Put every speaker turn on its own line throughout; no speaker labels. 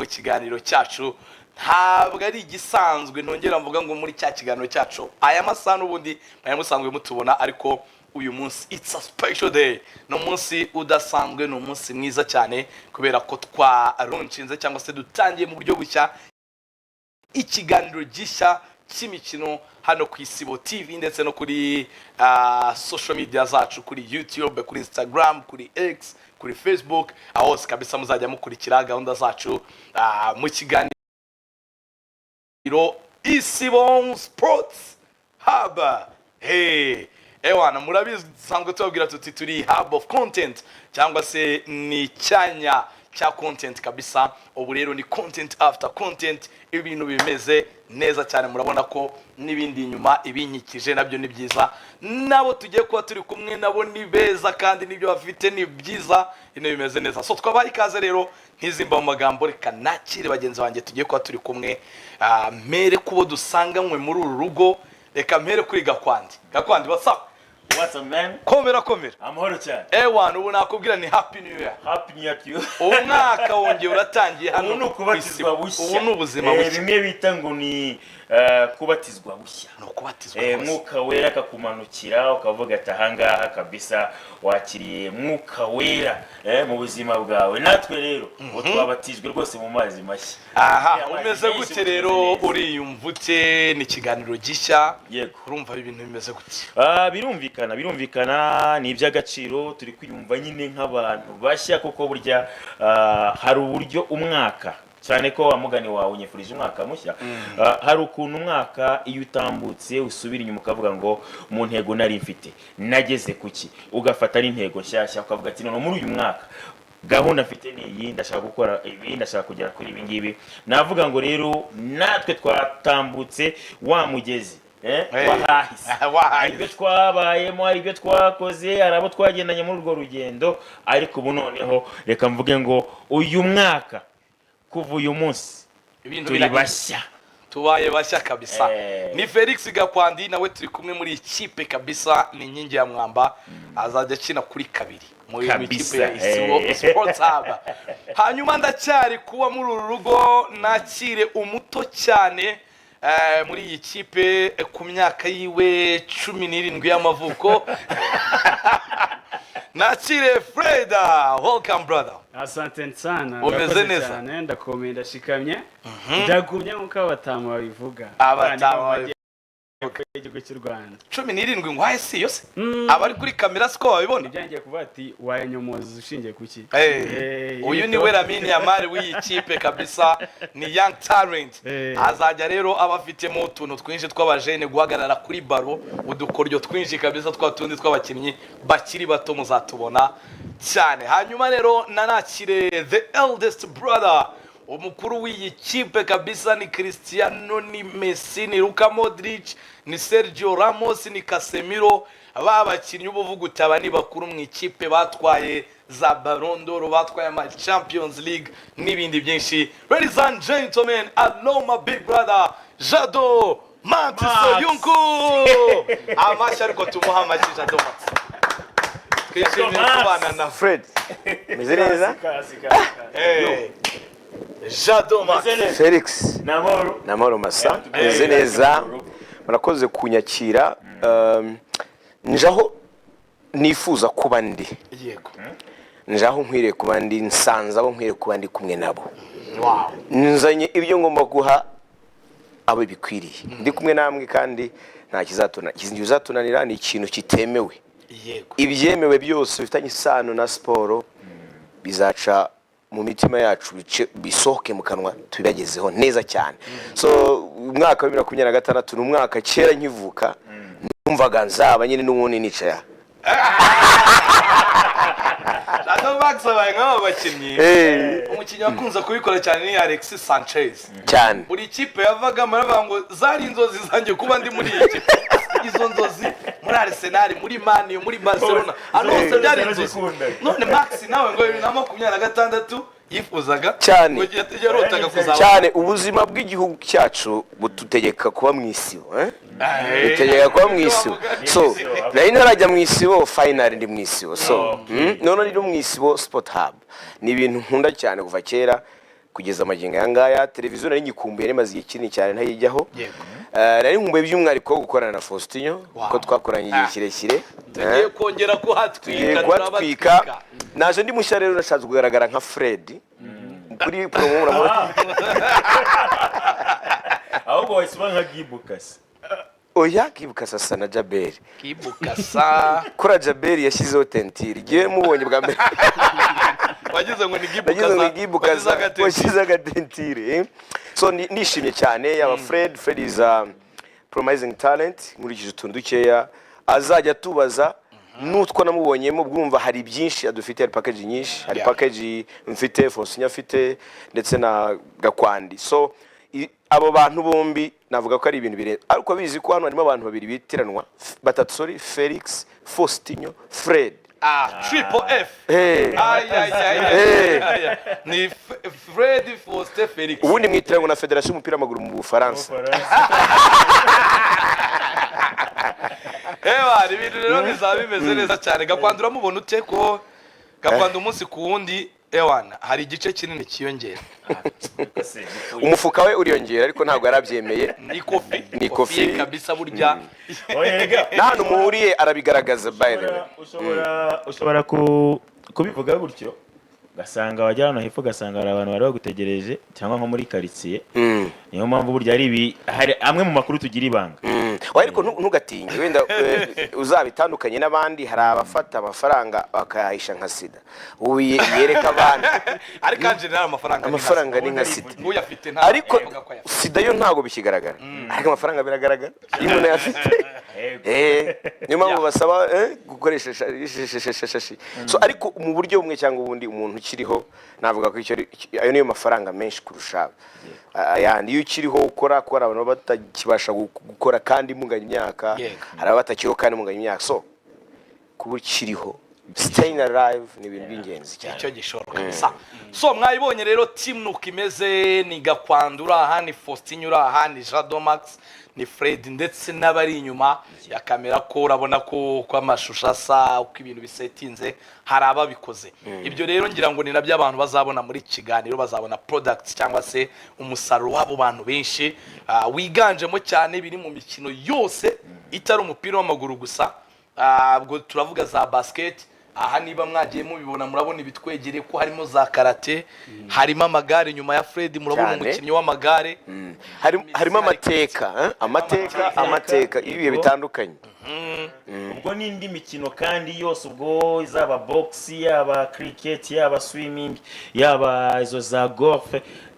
mu kiganiro cyacu ntabwo ari igisanzwe ntongera mvuga ngo muri cya kiganiro cyacu aya masaha n'ubundi mwari musanzwe mutubona ariko uyu munsi it's a special day no munsi udasanzwe no munsi mwiza cyane kubera ko twaronshinze cyangwa se dutangiye mu buryo bushya ikiganiro gishya cy'imikino hano ku Isibo TV ndetse no kuri social media zacu kuri YouTube kuri Instagram kuri X kuri Facebook aho kabisa muzajya mukurikira gahunda zacu mu kiganiro Isibo Sports Hub. Ewana murabizi sanzwe tubabwira tuti turi hub of content cyangwa se ni cyanya cya content kabisa. Ubu rero ni content after content, ibintu bimeze neza cyane, murabona ko nibindi inyuma ibinyikije nabyo ni byiza, nabo tugiye kuba turi kumwe nabo ni beza kandi nibyo bafite ni byiza, ino bimeze neza. So twabaye ikaze rero nkizimba mu magambo, reka nakire bagenzi banjye tugiye kuba turi kumwe. Mere kubo dusanganywe muri uru rugo, reka mere kuri Gakwandi WhatsApp.
What's up, man?
Komera.
Amahoro cyane.
Ewana ubu nakubwira ni happy new year.
Happy new year to you.
Umwaka wongeye uratangiye hano.
Ubu nukubatizwa bushya.
Ubu n'ubuzima bushya.
Bimwe bita ngo ni kubatizwa bushya.
No kubatizwa bushya.
Mwuka wera akakumanukira ukavuga ati ahangaha kabisa wakiriye mwuka wera mu buzima bwawe. Natwe rero twabatijwe rwose mu mazi mashya.
Aha, umeze gute rero uriyumvute ni kiganiro gishya?
Yego.
Urumva ibintu bimeze gute?
Birumvikana ni iby'agaciro, turi kwiyumva nyine nk'abantu bashya kuko burya hari uburyo umwaka cyane ko wamugani wawe unyifurije umwaka mushya. Hari ukuntu umwaka iyo utambutse usubira inyuma ukavuga ngo mu ntego nari mfite nageze kuki, ugafata n'intego nshyashya ukavuga ati none muri uyu mwaka gahunda mfite ni iyi, ndashaka gukora ibi, ndashaka kugera kuri ibi ngibi. Navuga ngo rero natwe twatambutse wa mugezi wahahise. Hari ibyo twabayemo, hari ibyo twakoze, hari abo twagendanye muri urwo rugendo, ariko ubu noneho reka mvuge ngo uyu mwaka kuva uyu munsi turi bashya,
tubaye bashya kabisa. Ni Felix Gakwandi nawe turi kumwe muri ikipe kabisa, ni inkingi ya mwamba, azajya akina kuri kabiri muri ikipe ya Isibo Sports Hub. Hanyuma ndacyari kuba muri uru rugo, nakire umuto cyane muri iyi kipe ku myaka yiwe 17 y'amavuko. Nakire Freda, welcome brother.
Asante sana.
Umeze neza?
Ndakomeye ndashikamye. Ndagumye nkuko abatamu babivuga.
Abatamu
igihugu cy'u Rwanda
17 ngo hasi yose abari kuri kamera siko babibona.
Ibyangiye kuvuga ati wayanyomoza ushingiye kuki?
Uyu ni we Lamine Yamal w'iyi kipe kabisa, ni young talent. Azajya rero abafitemo utuntu twinshi tw'abajene guhagarara kuri baro, udukoryo twinshi kabisa twatundi tw'abakinnyi bakiri bato muzatubona cyane. Hanyuma rero nanakire the eldest brother, umukuru w'iyi kipe kabisa, ni Cristiano, ni Messi, ni Luka Modric, ni Sergio Ramos, ni Casemiro. Aba bakinnyi ubuvuga utaba ni bakuru mu ikipe, batwaye za Ballon d'Or, batwaye ama Champions League n'ibindi byinshi. Ladies and gentlemen, hello my big brother Jado Max Soyuncu. Amashyi ariko tumuha amashyi Jado Max. Twishimiye kubana na
Fred. Meze neza?
Jado Max.
Felix. Namoro masa. Meze neza. Murakoze kunyakira. Njaho nifuza kuba ndi.
Yego.
Njaho nkwiriye kuba ndi, nsanze abo nkwiriye kuba ndi kumwe nabo.
Wow.
Nzanye ibyo ngomba guha abo bikwiriye. Ndi kumwe namwe kandi nta kizatunanira, ni ikintu kitemewe.
Yego.
Ibyemewe byose bifitanye isano na siporo bizaca mu mitima yacu, bisohoke mu kanwa tubibagezeho neza cyane. So umwaka wa 2026 ni umwaka kera nkivuka numvaga nzaba nyine n'ubundi nicaye.
Jado Max abaye nk'abakinnyi. Umukinnyi wakunze kubikora cyane ni Alexis Sanchez.
Cyane.
Buri kipe yavaga maravuga ngo zari inzozi zanjye kuba ndi muri iyi kipe. Izo nzozi muri Arsenal, muri Man U, muri Barcelona, anose byari inzozi. None Max nawe ngo 2026 yifuzaga
cyane
yarotaga kuzaba
cyane. Ubuzima bw'igihugu cyacu bututegeka kuba mu isibo, butegeka kuba mu isibo. So nari narajya mu isibo, final ndi mu isibo. So none ndi mu isibo Sport Hub. Ni ibintu nkunda cyane kuva kera, kugeza amagingo aya ngaya. Televiziyo nari nyikumbuye nemaze igihe kinini cyane ntayijyaho.
Yego.
Nari nkumbuye by'umwihariko wo gukorana na Faustinho kuko twakoranye igihe kirekire.
Tugiye kongera
kuhatwika. Naje ndi mushya rero nashatse kugaragara nka Fred. Kuri promo murabona.
ahubwo wahise nka Gibukasi.
Oya Gibukasa sa na Jaberi.
Gibukasa.
Kora Jaberi yashyizeho tentire. Giye mubonye bwa mbere.
Wagize ngo ni
Gibukasa. Washyize agatentire. So nishimye cyane yaba Fred is a promising talent nkurikije utuntu dukeya azajya tubaza nutwo namubonyemo bwumva hari byinshi adufite hari package nyinshi hari package mfite Faustinho afite ndetse na Gakwandi. So abo bantu bombi navuga ko ari ibintu bire ariko bizi ko hano harimo abantu babiri bitiranwa batatu sorry Felix Faustinho Fred
Triple F. Ni Fred Faustin Felix.
Ubundi mwitiranwa na Federation y'umupira w'amaguru mu Bufaransa.
Ibintu rero bizaba bimeze neza cyane. Gakwandura mubona ute ko Gakwanda umunsi ku wundi ewana hari igice kinini kiyongera.
Umufuka we uriyongera ariko ntabwo yarabyemeye.
Ni kofi kabisa burya.
Nahano muhuriye arabigaragaza by the way.
Ushobora kubivuga gutyo gasanga wajya hano hepfo gasanga hari abantu bari bagutegereje cyangwa nko muri quartier. Niyo mpamvu burya hari amwe mu makuru tugira ibanga.
Ariko ntugatinye wenda uzabitandukanye n'abandi hari abafata amafaranga bakayahisha nka sida yereka abandi
ariko anje nari
amafaranga ni nka sida
uyafite nta
ariko sida yo ntago bikigaragara ariko amafaranga biragaragara iyo umuntu yafite niyo mpamvu basaba gukoresha shashi. So ariko mu buryo bumwe cyangwa ubundi umuntu ukiriho navuga ko ayo niyo mafaranga menshi kurusha ayandi iyo ukiriho ukora abantu batakibasha gukora kandi munganya imyaka hari abatakiriho kandi munganya imyaka. So kuba ukiriho staying alive ni ibintu by'ingenzi cyane
icyo gishoroka. So mwayibonye rero team nuko imeze ni Gakwandura aha ni Faustinho aha ni Jadomax ni Fred ndetse n'abari inyuma ya kamera ko urabona ko amashusho asa uko ibintu bisetinze hari ababikoze. Ibyo rero ngira ngo ni nabyo abantu bazabona muri kiganiro bazabona products cyangwa se umusaruro wabo bantu benshi wiganjemo cyane biri mu mikino yose itari umupira w'amaguru gusa. Ubwo turavuga za basket aha niba mwagiye mubibona murabona ibitwegereye ko harimo za karate harimo amagare nyuma ya Fred murabona umukinnyi w'amagare
harimo amateka ibihe bitandukanye.
Ubwo n'indi mikino kandi yose ubwo izaba box yaba cricket yaba swimming yaba izo za golf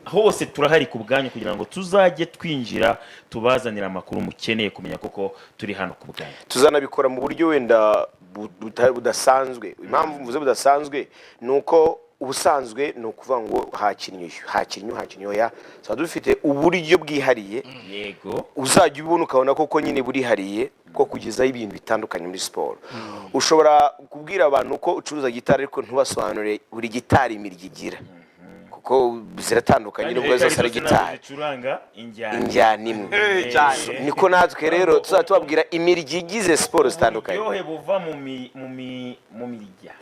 hose turahari ku bwanyu kugira ngo tuzajye twinjira tubazanira amakuru mukeneye kumenya koko turi hano ku bwanyu.
Tuzanabikora mu buryo wenda budasanzwe. Impamvu mvuze budasanzwe nuko ubusanzwe no kuvuga ngo hakinnyo ya so dufite uburyo bwihariye
yego
uzajya ubona ukabona koko nyine burihariye bwo kugezaho ibintu bitandukanye muri siporo. Ushobora kubwira abantu ko ucuruza gitari ariko ntubasobanure buri gitari imirya igira kuko ziratandukanye nubwo zose ari gitari injyana imwe. Niko natwe rero tuzatubabwira imirya igize siporo zitandukanye.
Uburyohe buva mu mirya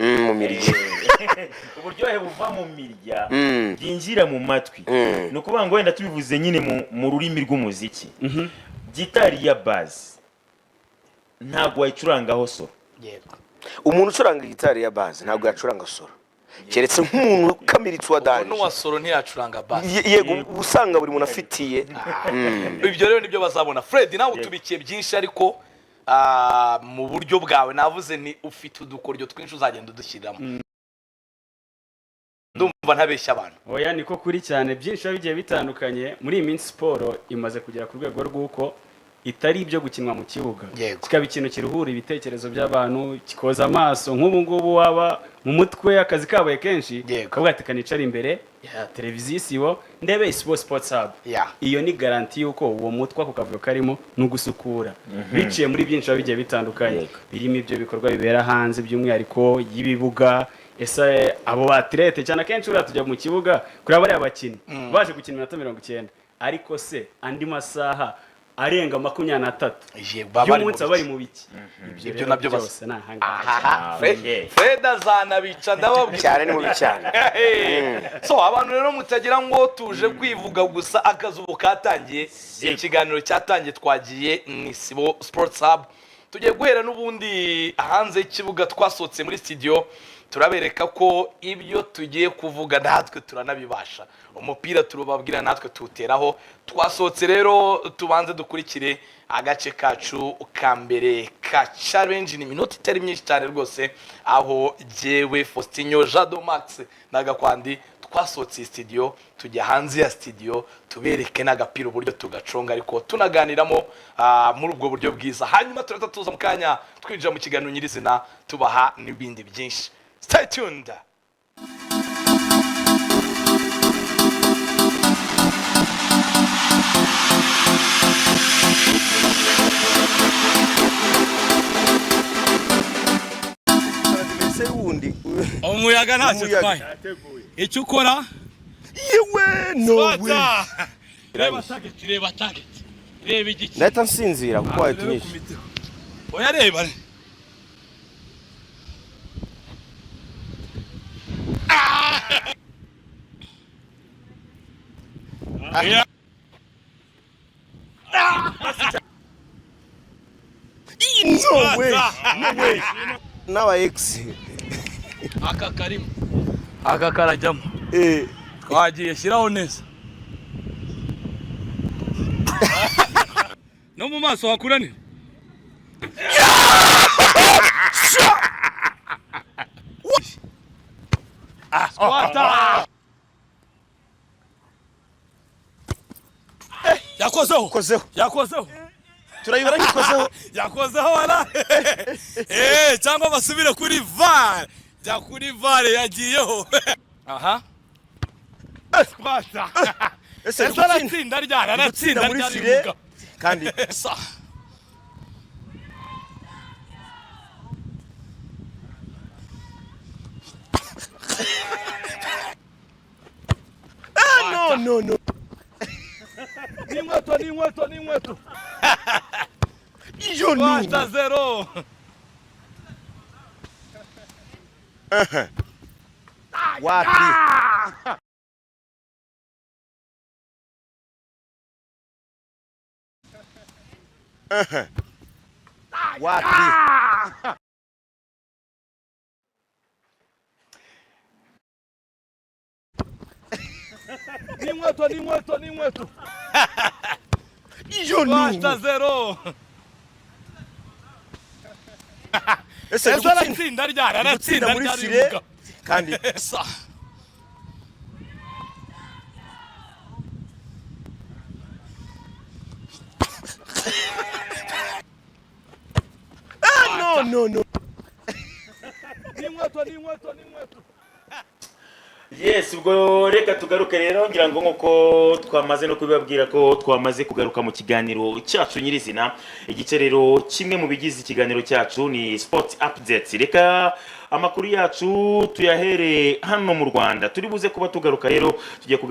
uburyohe buva mu mirya byinjira mu matwi. No kuvuga ngo wenda tubivuze nyine mu rurimi rw'umuziki gitari ya bass ntabwo wayicurangaho solo.
Umuntu ucuranga gitari ya bass ntabwo yacuranga solo keretse nk'umuntu kamiritse wa danje
n'uwa solo ntiyacuranga bass.
Yego usanga buri muntu afitiye
ibyo rero nibyo bazabona. Fred nawe utubikiye byinshi ariko mu buryo bwawe navuze ni ufite udukoryo twinshi uzagenda udushyiramo. Ndumva ntabeshya abantu.
Oya niko kuri cyane byinshi bigiye bitandukanye muri iyi minsi siporo imaze kugera ku rwego rw'uko itari ibyo gukinwa mu kibuga kikaba ikintu kiruhura ibitekerezo by'abantu kikoza amaso. nk'ubu ngubu waba mu mutwe akazi kabaye kenshi kavuga ati kanicara imbere ya televiziyo isibo ndebe Sports Hub. Iyo ni garanti yuko uwo mutwe ako kavuyo karimo n'ugusukura biciye muri byinshi bigiye bitandukanye birimo ibyo bikorwa bibera hanze by'umwihariko y'ibibuga. Ese abo atlete cyane kenshi tujya mu kibuga kuri abari abakinnyi baje gukina iminota 90 ariko se andi masaha arenga 23
baba
y'umunsi bari mu biki
ibyo nabyo
byose nahanga
Fred azanabica ndababwira
cyane ni mubi cyane.
So abantu rero mutagira ngo tuje kwivuga gusa akazubu katangiye ikiganiro cyatangiye twagiye ni Sibo Sports Hub tugiye guhera n'ubundi hanze y'ikibuga twasotse muri studio turabereka ko ibyo tugiye kuvuga natwe turanabibasha umupira turubabwira natwe tuteraho twasotse rero tubanze dukurikire agace kacu kambere ka challenge ni minute itari myinshi cyane rwose aho jewe Faustinho Jado Max nagakwandi twasotse studio tujya hanze ya studio tubereke n'agapira uburyo tugaconga ariko tunaganiramo muri ubwo buryo bwiza hanyuma tuza mu kanya twinjira mu kiganiro nyirizina tubaha n'ibindi byinshi. Stay tuned.
Umuyaga ntacyo twaye icyo ukora
Yewe no way.
reba target reba igiki
Ndahita nsinzira kuko wahitunyisha.
oya reba
No way. No way. Nawa X.
aka karimo aka karajyamo twagiye shyiraho neza no mu maso hakuranira yakozeho
Turayibara gikozeho.
yakozeho wala cyangwa basubire kuri VAR jya kuri VAR yagiyeho aha squata
Ese
aratsinda
muri file kandi no.
ni inkweto
Iyo no.
Squata 0
Wapi? Wapi?
ni inkweto
Iyo no.
Squata 0
Ese
aratsinda
muri file kandi no.
ni inkweto
Yes, ubwo reka tugaruke rero ngira ngo nkuko twamaze no kubibabwira ko twamaze kugaruka mu kiganiro cyacu nyirizina igice rero kimwe mu bigize ikiganiro cyacu ni Sport Updates. Reka amakuru yacu tuyahere hano mu Rwanda turi buze kuba tugaruka rero tugiye